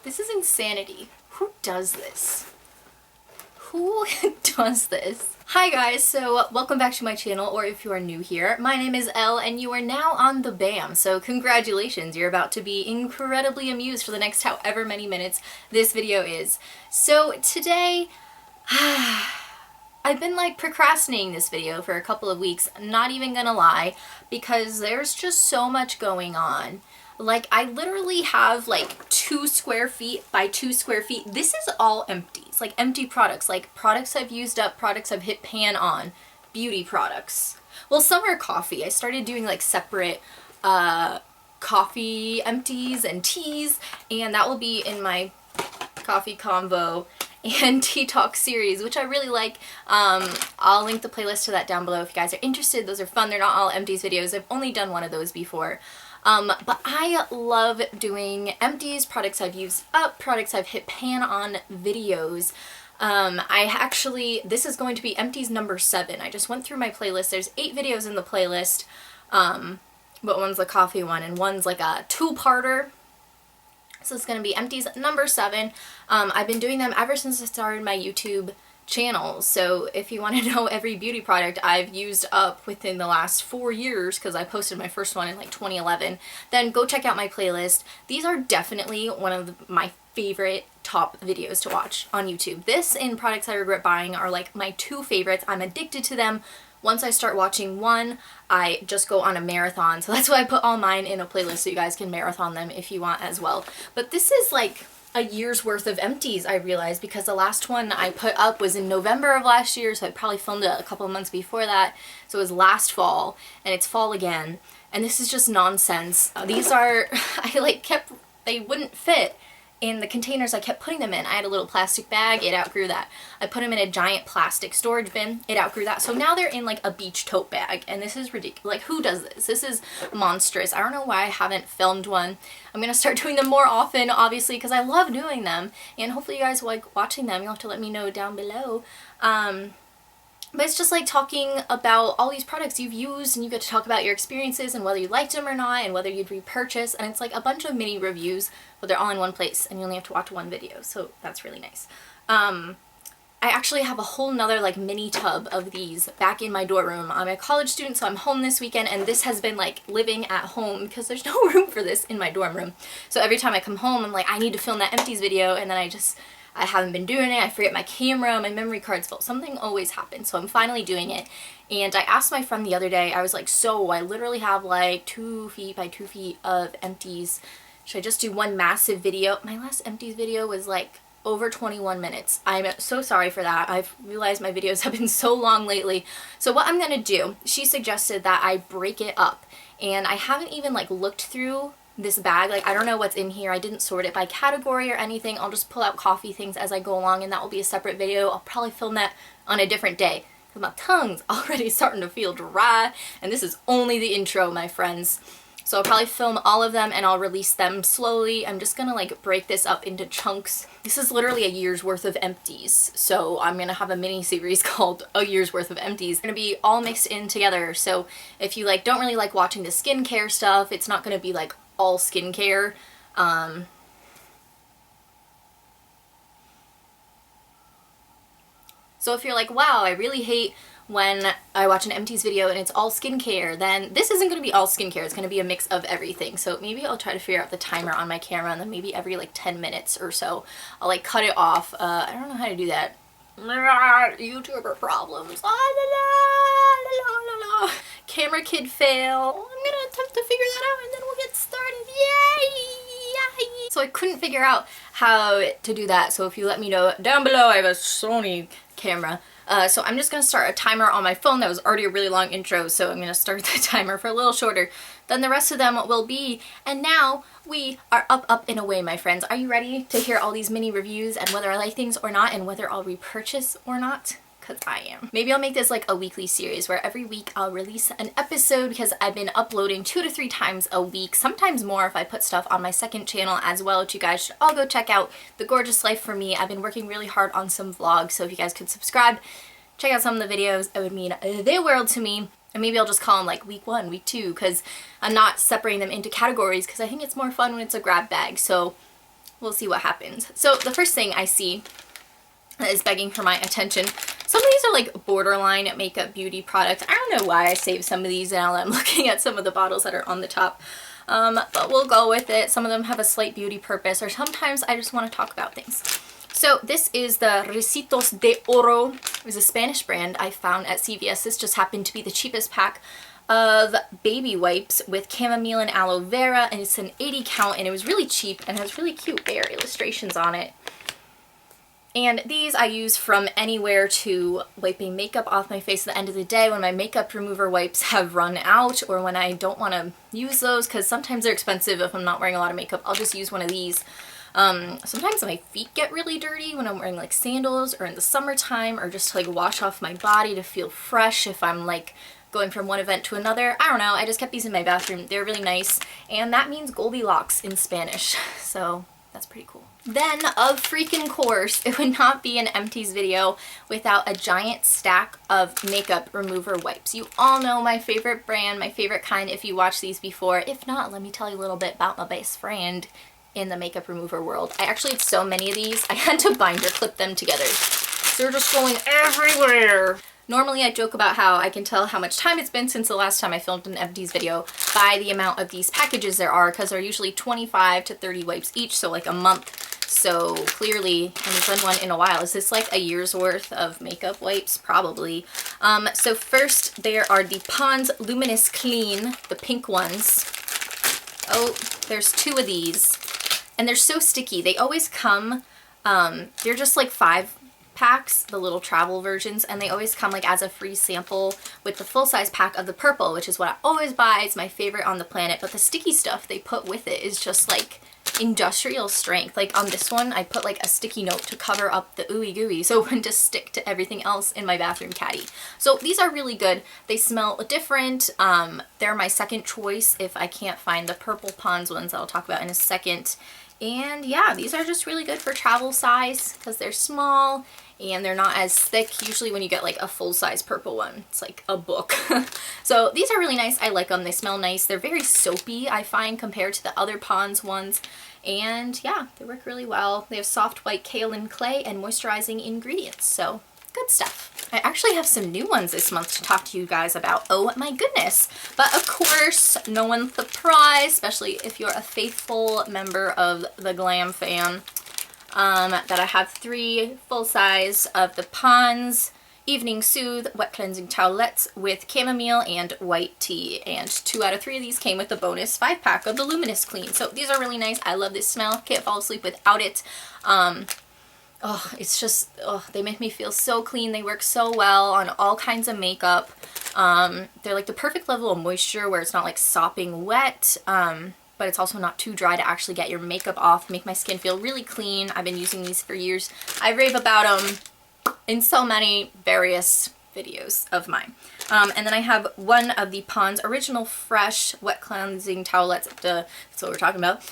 This is insanity. Who does this? Who does this? Hi guys, so welcome back to my channel, or if you are new here, my name is Elle and you are now on the BAM, so congratulations, you're about to be incredibly amused for the next however many minutes this video is. So today, I've been like procrastinating this video for a couple of weeks, not even gonna lie, because there's just so much going on. Like, I literally have like 2 square feet by 2 square feet. This is all empties, like empty products, like products I've used up, products I've hit pan on, beauty products. Well, some are coffee. I started doing like separate coffee empties and teas, and that will be in my coffee convo and tea talk series, which I really like. I'll link the playlist to that down below if you guys are interested. Those are fun. They're not all empties videos. I've only done one of those before. But I love doing empties, products I've used up, products I've hit pan on videos. This is going to be empties number 7. I just went through my playlist. There's 8 videos in the playlist, but one's a coffee one and one's like a 2-parter. So it's going to be empties number 7. I've been doing them ever since I started my YouTube channel. So if you want to know every beauty product I've used up within the last 4 years, because I posted my first one in like 2011, then go check out my playlist. These are definitely one of my favorite top videos to watch on YouTube. This and Products I Regret Buying are like my 2 favorites. I'm addicted to them. Once I start watching one, I just go on a marathon. So that's why I put all mine in a playlist so you guys can marathon them if you want as well. But this is like a year's worth of empties, I realized, because the last one I put up was in November of last year, so I probably filmed it a couple of months before that. So it was last fall, and it's fall again, and this is just nonsense. These are, they wouldn't fit in the containers I kept putting them in. I had a little plastic bag, it outgrew that. I put them in a giant plastic storage bin, it outgrew that. So now they're in like a beach tote bag, and this is ridiculous. Like, who does this? This is monstrous. I don't know why I haven't filmed one. I'm gonna start doing them more often, obviously, because I love doing them, and hopefully you guys like watching them. You'll have to let me know down below. But it's just like talking about all these products you've used, and you get to talk about your experiences and whether you liked them or not and whether you'd repurchase, and it's like a bunch of mini reviews, but they're all in one place and you only have to watch one video, so that's really nice. I actually have a whole nother like mini tub of these back in my dorm room. I'm a college student, so I'm home this weekend, and this has been like living at home because there's no room for this in my dorm room. So every time I come home, I'm like, I need to film that empties video, and then I haven't been doing it. I forget my camera, my memory card's full. Something always happens, so I'm finally doing it. And I asked my friend the other day, I was like, so I literally have like 2 feet by 2 feet of empties. Should I just do one massive video? My last empties video was like over 21 minutes. I'm so sorry for that. I've realized my videos have been so long lately. So what I'm gonna do, she suggested that I break it up, and I haven't even like looked through this bag. Like, I don't know what's in here. I didn't sort it by category or anything. I'll just pull out coffee things as I go along, and that will be a separate video. I'll probably film that on a different day because my tongue's already starting to feel dry, and this is only the intro, my friends. So I'll probably film all of them and I'll release them slowly. I'm just gonna like break this up into chunks. This is literally a year's worth of empties. So I'm gonna have a mini series called A Year's Worth of Empties. It's gonna be all mixed in together. So if you like don't really like watching the skincare stuff, it's not gonna be like all skincare. So if you're like, wow, I really hate when I watch an empties video and it's all skincare, then this isn't going to be all skincare. It's going to be a mix of everything. So maybe I'll try to figure out the timer on my camera, and then maybe every like 10 minutes or so I'll like cut it off. I don't know how to do that. YouTuber problems. Camera kid fail. I'm gonna attempt to figure that out and then we'll get started. Yay! So I couldn't figure out how to do that, so if you let me know down below. I have a Sony camera. So I'm just going to start a timer on my phone. That was already a really long intro, so I'm going to start the timer for a little shorter than the rest of them will be. And now we are up and away, my friends. Are you ready to hear all these mini reviews and whether I like things or not, and whether I'll repurchase or not? Because I am. Maybe I'll make this like a weekly series where every week I'll release an episode, because I've been uploading 2 to 3 times a week, sometimes more if I put stuff on my second channel as well, which you guys should all go check out. The Gorgeous Life for Me. I've been working really hard on some vlogs, so if you guys could subscribe, check out some of the videos, it would mean the world to me. And maybe I'll just call them like week 1, week 2, because I'm not separating them into categories, because I think it's more fun when it's a grab bag. So we'll see what happens. So the first thing I see that is begging for my attention, some of these are like borderline makeup beauty products. I don't know why I saved some of these now that I'm looking at some of the bottles that are on the top. But we'll go with it. Some of them have a slight beauty purpose, or sometimes I just want to talk about things. So this is the Recitos de Oro. It was a Spanish brand I found at CVS. This just happened to be the cheapest pack of baby wipes with chamomile and aloe vera, and it's an 80 count, and it was really cheap and has really cute bear illustrations on it. And these I use from anywhere to wiping makeup off my face at the end of the day when my makeup remover wipes have run out, or when I don't want to use those because sometimes they're expensive. If I'm not wearing a lot of makeup, I'll just use one of these. Sometimes my feet get really dirty when I'm wearing like sandals, or in the summertime, or just to like wash off my body to feel fresh if I'm like going from one event to another. I don't know, I just kept these in my bathroom. They're really nice, and that means Goldilocks in Spanish, so that's pretty cool. Then, of freaking course, it would not be an Empties video without a giant stack of makeup remover wipes. You all know my favorite brand, my favorite kind if you watched these before. If not, let me tell you a little bit about my best friend in the makeup remover world. I actually had so many of these, I had to binder clip them together. They're just going everywhere. Normally I joke about how I can tell how much time it's been since the last time I filmed an Empties video by the amount of these packages there are, because they're usually 25 to 30 wipes each, so like a month. So clearly I haven't done one in a while. Is this like a year's worth of makeup wipes? Probably. So first there are the Pond's Luminous Clean, the pink ones. Oh, there's two of these. And they're so sticky. They always come, they're just like 5 packs, the little travel versions, and they always come like as a free sample with the full-size pack of the purple, which is what I always buy. It's my favorite on the planet, but the sticky stuff they put with it is just like industrial strength. Like on this one, I put like a sticky note to cover up the ooey gooey so it wouldn't just stick to everything else in my bathroom caddy. So these are really good. They smell different. They're my second choice if I can't find the purple Pond's ones that I'll talk about in a second. And yeah, these are just really good for travel size because they're small and they're not as thick. Usually when you get like a full-size purple one, it's like a book. So these are really nice. I like them. They smell nice. They're very soapy, I find, compared to the other Pond's ones. And yeah, they work really well. They have soft white kaolin clay and moisturizing ingredients. So good stuff. I actually have some new ones this month to talk to you guys about. Oh my goodness. But of course, no one's surprised, especially if you're a faithful member of the Glam Fam, that I have 3 full size of the Pond's Evening Soothe Wet Cleansing Towelettes with chamomile and white tea. And 2 out of 3 of these came with the bonus 5-pack of the Luminous Clean. So these are really nice. I love this smell. Can't fall asleep without it. Oh, it's just, oh, they make me feel so clean. They work so well on all kinds of makeup. They're like the perfect level of moisture where it's not like sopping wet, but it's also not too dry to actually get your makeup off, make my skin feel really clean. I've been using these for years. I rave about them in so many various videos of mine. And then I have one of the Pond's Original Fresh Wet Cleansing Towelettes, that's what we're talking about,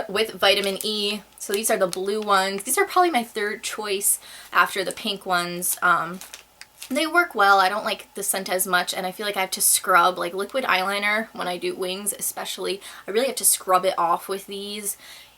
with vitamin E. So these are the blue ones. These are probably my 3rd choice after the pink ones. They work well. I don't like the scent as much, and I feel like I have to scrub, like liquid eyeliner when I do wings especially. I really have to scrub it off with these,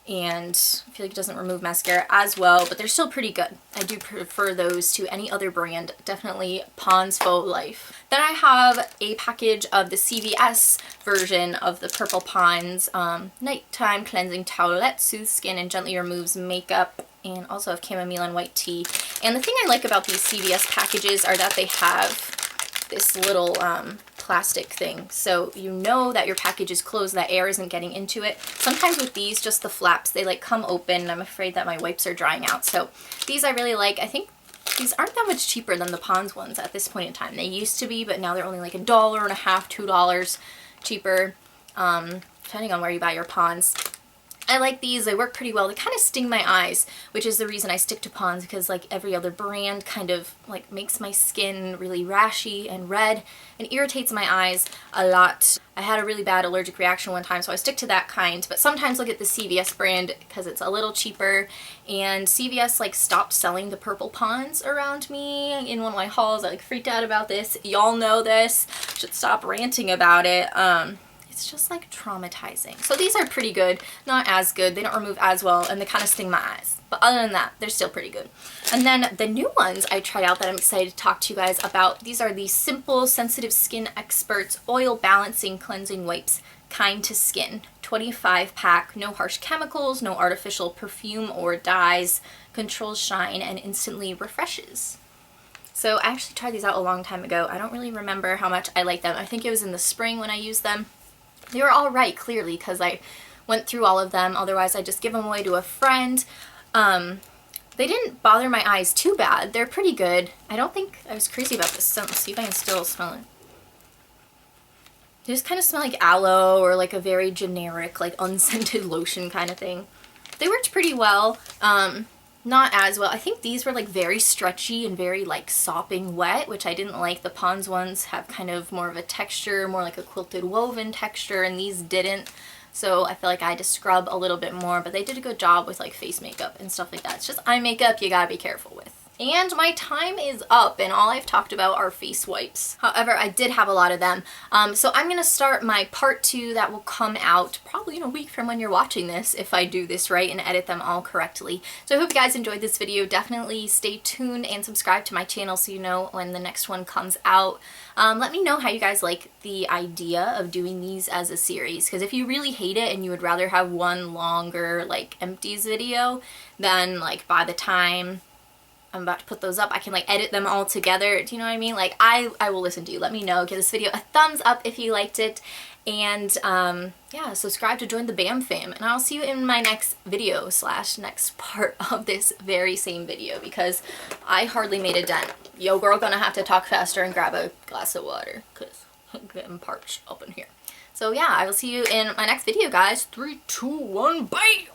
and I feel like it doesn't remove mascara as well, but they're still pretty good. I do prefer those to any other brand, definitely Pond's Faux Life. Then I have a package of the CVS version of the Purple Pond's Nighttime Cleansing Towelette, soothes skin and gently removes makeup, and also have chamomile and white tea. And the thing I like about these CVS packages are that they have this little plastic thing, so you know that your package is closed, that air isn't getting into it. Sometimes with these, just the flaps, they like come open, and I'm afraid that my wipes are drying out. So these I really like. I think these aren't that much cheaper than the Pond's ones at this point in time. They used to be, but now they're only like $1.50, $2 cheaper, depending on where you buy your Pond's. I like these. They work pretty well. They kind of sting my eyes, which is the reason I stick to Pond's, because like every other brand kind of like makes my skin really rashy and red and irritates my eyes a lot. I had a really bad allergic reaction one time, so I stick to that kind, but sometimes look at the CVS brand because it's a little cheaper. And CVS like stopped selling the purple Pond's around me in one of my hauls. I like freaked out about this. Y'all know this. Should stop ranting about it. it's just like traumatizing. So these are pretty good, not as good. They don't remove as well, and they kind of sting my eyes. But other than that, they're still pretty good. And then the new ones I tried out that I'm excited to talk to you guys about. These are the Simple Sensitive Skin Experts Oil Balancing Cleansing Wipes, Kind to Skin. 25 pack, no harsh chemicals, no artificial perfume or dyes, controls shine and instantly refreshes. So I actually tried these out a long time ago. I don't really remember how much I liked them. I think it was in the spring when I used them. They were all right, clearly, because I went through all of them. Otherwise, I just give them away to a friend. They didn't bother my eyes too bad. They're pretty good. I don't think I was crazy about this scent. Let's see if I can still smell it. They just kind of smell like aloe or like a very generic, like unscented lotion kind of thing. They worked pretty well. Not as well. I think these were like very stretchy and very like sopping wet, which I didn't like. The Pond's ones have kind of more of a texture, more like a quilted woven texture, and these didn't. So I feel like I had to scrub a little bit more, but they did a good job with like face makeup and stuff like that. It's just eye makeup you gotta be careful with. And my time is up, and all I've talked about are face wipes. However, I did have a lot of them. So I'm going to start my part 2 that will come out probably in a week from when you're watching this, if I do this right and edit them all correctly. So I hope you guys enjoyed this video. Definitely stay tuned and subscribe to my channel so you know when the next one comes out. Let me know how you guys like the idea of doing these as a series, because if you really hate it and you would rather have one longer like empties video, then like by the time I'm about to put those up, I can like edit them all together. Do you know what I mean? Like I will listen to you. Let me know. Give this video a thumbs up if you liked it. And yeah, subscribe to join the BAM fam. And I'll see you in my next video / next part of this very same video, because I hardly made a dent. Yo girl gonna have to talk faster and grab a glass of water because I'm getting parched up in here. So yeah, I will see you in my next video, guys. 3, 2, 1, bye!